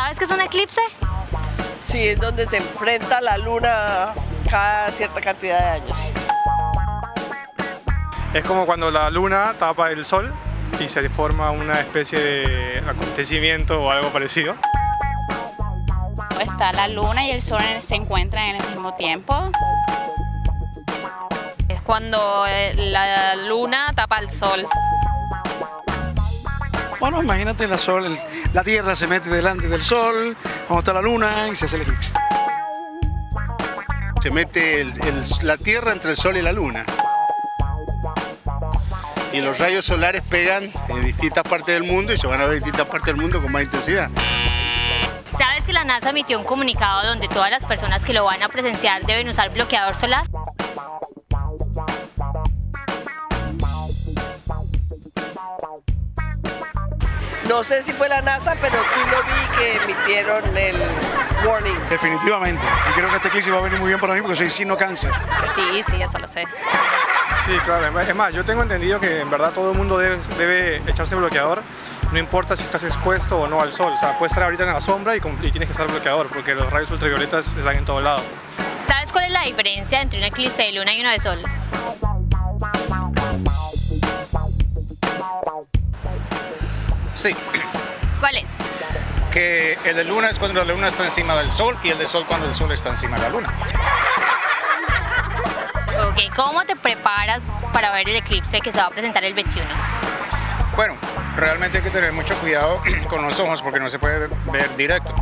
¿Sabes qué es un eclipse? Sí, es donde se enfrenta la luna cada cierta cantidad de años. Es como cuando la luna tapa el sol y se forma una especie de acontecimiento o algo parecido. Está la luna y el sol se encuentran en el mismo tiempo. Es cuando la luna tapa el sol. Bueno, imagínate la Tierra se mete delante del Sol, cuando está la Luna y se hace el eclipse. Se mete la Tierra entre el Sol y la Luna. Y los rayos solares pegan en distintas partes del mundo y se van a ver en distintas partes del mundo con más intensidad. ¿Sabes que la NASA emitió un comunicado donde todas las personas que lo van a presenciar deben usar bloqueador solar? No sé si fue la NASA, pero sí lo vi que emitieron el warning. Definitivamente. Y creo que este eclipse va a venir muy bien para mí porque soy signo cáncer. Sí, eso lo sé. Sí, claro. Es más, yo tengo entendido que en verdad todo el mundo debe echarse bloqueador. No importa si estás expuesto o no al sol. O sea, puedes estar ahorita en la sombra y tienes que usar bloqueador porque los rayos ultravioletas están en todos lados. ¿Sabes cuál es la diferencia entre un eclipse de luna y uno de sol? Sí, ¿Cuál es? que el de luna es cuando la luna está encima del sol y el de sol cuando el sol está encima de la luna. Ok, ¿cómo te preparas para ver el eclipse que se va a presentar el 21? Bueno, realmente hay que tener mucho cuidado con los ojos porque no se puede ver directo.